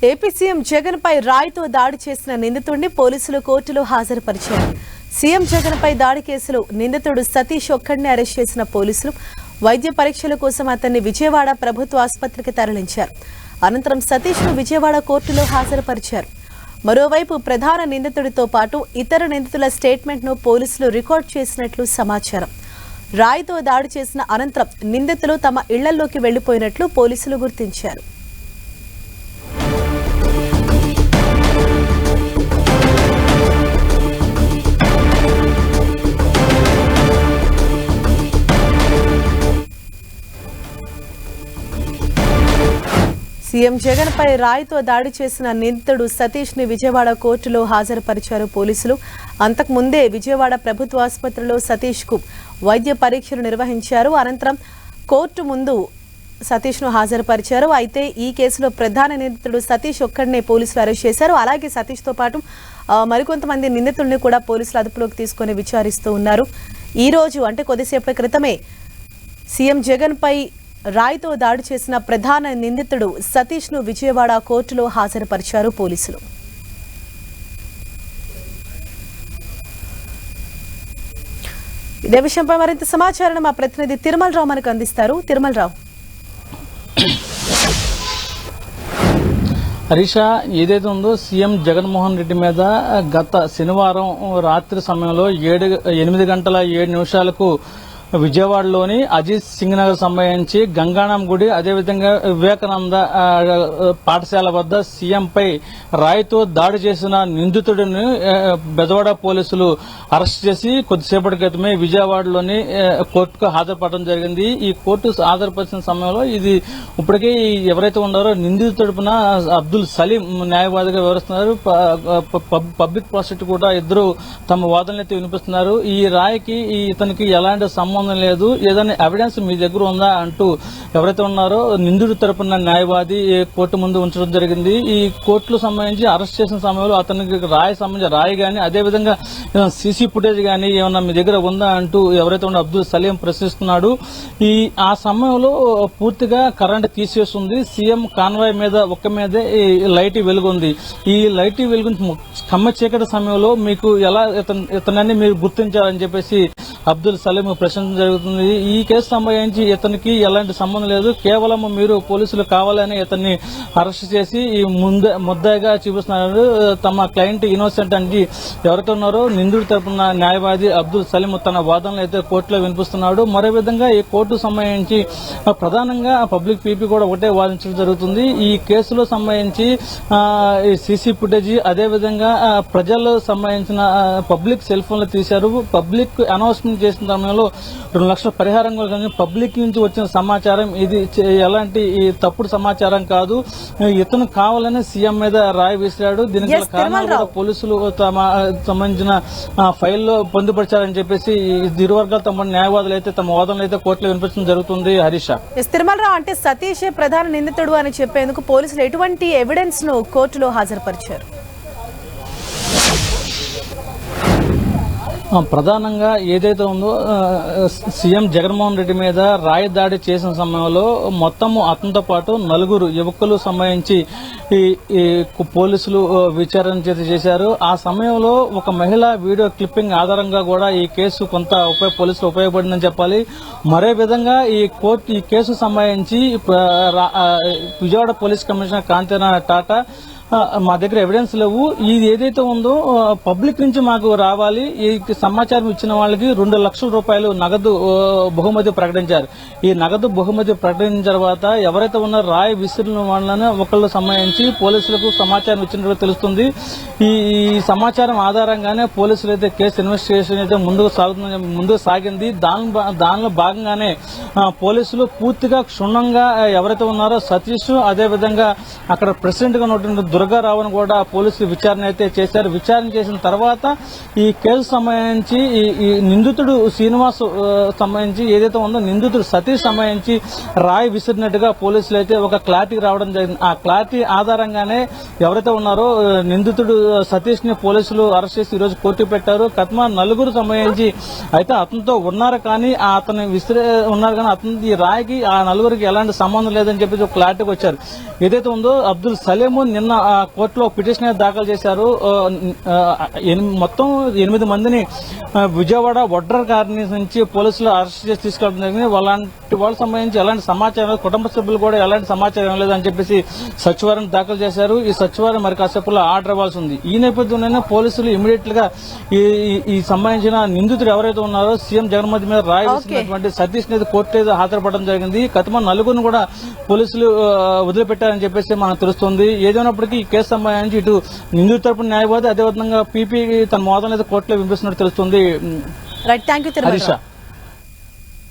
AP CM Jagan పై రాయితో దాడి చేసిన నిందితుడిని పోలీసులు కోర్టులో హాజరుపరిచారు. సీఎం జగన్ పై దాడి కేసులో నిందితుడు సతీష్ ఒక్కడిని అరెస్ట్ చేసిన పోలీసులు వైద్య పరీక్షల కోసం అతన్ని విజయవాడ ప్రభుత్వ ఆసుపత్రికి తరలించారు. అనంతరం సతీష్ ను విజయవాడ కోర్టులో హాజరుపరిచారు. మరోవైపు ప్రధాన నిందితుడితో పాటు ఇతర నిందితుల స్టేట్మెంట్ ను పోలీసులు రికార్డు చేసినట్లు సమాచారం. రాయితో దాడి చేసిన అనంతరం నిందితులు తమ ఇళ్లలోకి వెళ్లిపోయినట్లు పోలీసులు గుర్తించారు. సీఎం జగన్ పై రాయితో దాడి చేసిన నిందితుడు సతీష్ ని విజయవాడ కోర్టులో హాజరుపరిచారు పోలీసులు. అంతకుముందే విజయవాడ ప్రభుత్వ ఆసుపత్రిలో సతీష్ కు వైద్య పరీక్షలు నిర్వహించారు. అనంతరం కోర్టు ముందు సతీష్ ను హాజరుపరిచారు. అయితే ఈ కేసులో ప్రధాన నిందితుడు సతీష్ ఒక్కడినే పోలీసులు అరెస్ట్ చేశారు. అలాగే సతీష్ తో పాటు మరికొంతమంది నిందితుల్ని కూడా పోలీసులు అదుపులోకి తీసుకుని విచారిస్తూ ఉన్నారు. ఈ రోజు అంటే కొద్దిసేపటి క్రితమే సీఎం జగన్ పై రాయితో దాడి చేసిన ప్రధాన నిందితుడు సతీష్ ను విజయవాడ కోర్టులో హాజరుపరిచారు పోలీసులు. ఇదే విషయంపై మరింత సమాచారం మా ప్రతినిధి తిరుమల రావు మనకు అందిస్తారు. తిరుమల రావు. హరీష, ఏదైతే ఉందో సీఎం జగన్మోహన్ రెడ్డి మీద గత శనివారం రాత్రి సమయంలో 8 గంటల 7 నిమిషాలకు విజయవాడలోని అజిత్ సింగ్ నగర్ సంబంధించి గంగానాం గుడి అదేవిధంగా వివేకానంద పాఠశాల వద్ద సీఎంపై రాయితో దాడి చేసిన నిందితుడిని బెజవాడ పోలీసులు అరెస్ట్ చేసి కొద్దిసేపటి క్రితమే విజయవాడలోని కోర్టుకు హాజరుపడడం జరిగింది. ఈ కోర్టు హాజరుపరిచిన సమయంలో ఇది ఇప్పటికే ఎవరైతే ఉన్నారో నిందితుడి తరపున అబ్దుల్ సలీం న్యాయవాదిగా వివరిస్తున్నారు. పబ్లిక్ ప్రాసిక్యూటర్ కూడా ఇద్దరు తమ వాదనలైతే వినిపిస్తున్నారు. ఈ రాయికి ఇతనికి ఎలాంటి సంబంధం లేదు, ఏదైనా ఎవిడెన్స్ మీ దగ్గర ఉందా అంటూ ఎవరైతే ఉన్నారో నిందితుడి తరపున న్యాయవాది కోర్టు ముందు ఉంచడం జరిగింది. ఈ కోర్టులో సంబంధించి అరెస్ట్ చేసిన సమయంలో అతనికి రాయి గాని అదేవిధంగా సీసీ ఫుటేజ్ గానీ ఏమన్నా మీ దగ్గర ఉందా అంటూ ఎవరైతే ఉన్నారో అబ్దుల్ సలీం ప్రశ్నిస్తున్నాడు. ఆ సమయంలో పూర్తిగా కరెంట్ తీసేస్తుంది. సీఎం కాన్వాయ్ మీద ఒక్క మీదే లైట్ వెలుగుంది. ఈ లైట్ వెలుగు కమ్మ చీకటి సమయంలో మీకు ఎలా ఇతనాన్ని మీరు గుర్తించారని చెప్పేసి అబ్దుల్ సలీం ప్రశ్నించడం జరుగుతుంది. ఈ కేసు సంబంధించి ఇతనికి ఎలాంటి సంబంధం లేదు, కేవలం మీరు పోలీసులు కావాలని ఇతన్ని అరెస్ట్ చేసి ఈ ముద్దాయిగా చూపిస్తున్నారు. తమ క్లయింట్ ఇన్నోసెంట్ అని ఎవరైతే ఉన్నారో నిందితుడి తరపున న్యాయవాది అబ్దుల్ సలీం తన వాదనలు అయితే కోర్టులో వినిపిస్తున్నాడు. మరో విధంగా ఈ కోర్టు సంబంధించి ప్రధానంగా పబ్లిక్ పీపీ కూడా ఒకటే వాదించడం జరుగుతుంది. ఈ కేసులో సంబంధించి సీసీ ఫుటేజ్ అదేవిధంగా ప్రజలకు సంబంధించిన పబ్లిక్ సెల్ ఫోన్లు తీశారు. పబ్లిక్ అనౌన్స్మెంట్ చేసిన సమయంలో 2 లక్షల పరిహారం కానీ పబ్లిక్ నుంచి వచ్చిన సమాచారం ఇది ఎలాంటి తప్పుడు సమాచారం కాదు. ఇతను కావాలని సీఎం మీద రాయి విసిరాడు. దీనికి కారణాలు పోలీసులు తమ సంబంధించిన ఫైల్లో పొందుపరిచారని చెప్పేసి ఇరు వర్గాల తమ న్యాయవాదులు అయితే తమ వాదనలు అయితే కోర్టులో వినిపించడం జరుగుతుంది. హరీష, తిరుమలరావు, అంటే సతీష్ ప్రధాన నిందితుడు అని చెప్పేందుకు పోలీసులు ఎటువంటి ఎవిడెన్స్ ను కోర్టులో హాజరుపరిచారు? ప్రధానంగా ఏదైతే ఉందో సీఎం జగన్మోహన్ రెడ్డి మీద రాయి దాడి చేసిన సమయంలో మొత్తము అతనితో పాటు 4 యువకులు సంబంధించి పోలీసులు విచారణ చేశారు. ఆ సమయంలో ఒక మహిళ వీడియో క్లిప్పింగ్ ఆధారంగా కూడా ఈ కేసు కొంత పోలీసులు ఉపయోగపడిందని చెప్పాలి. మరో విధంగా ఈ కేసు సంబంధించి విజయవాడ పోలీస్ కమిషనర్ కాంతినారాయణ టాటా మా దగ్గర ఎవిడెన్స్ లేవు, ఇది ఏదైతే ఉందో పబ్లిక్ నుంచి మాకు రావాలి, ఈ సమాచారం ఇచ్చిన వాళ్ళకి 2 లక్షల రూపాయలు నగదు బహుమతి ప్రకటించారు. ఈ నగదు బహుమతి ప్రకటించిన తర్వాత ఎవరైతే ఉన్నారో రాయి విసిరిన వాళ్ళని ఒకళ్ళు సంబంధించి పోలీసులకు సమాచారం ఇచ్చినట్టు తెలుస్తుంది. ఈ సమాచారం ఆధారంగానే పోలీసులు అయితే కేసు ఇన్వెస్టిగేషన్ అయితే ముందుకు సాగింది. దానిలో భాగంగానే పోలీసులు పూర్తిగా క్షుణ్ణంగా ఎవరైతే ఉన్నారో సతీష్ అదేవిధంగా అక్కడ ప్రెసిడెంట్ గా ఉన్నటువంటి దుర్గారావును కూడా పోలీసులు విచారణ అయితే చేశారు. విచారణ చేసిన తర్వాత ఈ కేసు సంబంధించి ఈ నిందితుడు శ్రీనివాస్ సంబంధించి ఏదైతే ఉందో నిందితుడు సతీష్ సంబంధించి రాయి విసిరినట్టుగా పోలీసులు అయితే ఒక క్లారిటీ రావడం జరిగింది. ఆ క్లారిటీ ఆధారంగానే ఎవరైతే ఉన్నారో నిందితుడు సతీష్ ని పోలీసులు అరెస్ట్ చేసి ఈ రోజు కోర్టు పెట్టారు. కత్మా నలుగురు సంబంధించి అయితే అతనితో ఉన్నారు కానీ అతను ఉన్నారు కానీ అతని ఈ రాయికి ఆ నలుగురికి ఎలాంటి సంబంధం లేదని చెప్పి ఒక క్లారిటీకి వచ్చారు. ఏదైతే ఉందో అబ్దుల్ సలీము నిన్న కోర్టులో పిటిషన్ దాఖలు చేశారు. మొత్తం 8 మందిని విజయవాడ వడ్డర్ కాలనీ నుంచి పోలీసులు అరెస్ట్ చేసి తీసుకెళ్లడం జరిగింది. అలాంటి వాళ్ళకి సంబంధించి ఎలాంటి సమాచారం కుటుంబ సభ్యులు కూడా ఎలాంటి సమాచారం లేదని చెప్పేసి సచివాలయం దాఖలు చేశారు. ఈ సచివాలయం మరి కాసేపులో ఆర్డర్ ఇవ్వాల్సి ఉంది. ఈ నేపథ్యంలోనే పోలీసులు ఇమీడియట్ గా ఈ సంబంధించిన నిందితుడు ఎవరైతే ఉన్నారో సీఎం జగన్మోహన్ మీద రాయి వేసినటువంటి సతీష్ అనేది కోర్టు అయితే హాజరుపడడం జరిగింది. కతిమ నలుగురిని కూడా పోలీసులు వదిలిపెట్టారని చెప్పేసి మనకు తెలుస్తుంది. ఏదైనప్పటికీ ఈ కేసు సంబంధించి ఇటు నిందితుడి తరపున న్యాయవాది అదేవిధంగా పీపీ తన మోదం కోర్టులో వినిపిస్తున్నట్టు తెలుస్తుంది. Right, thank you Harisha.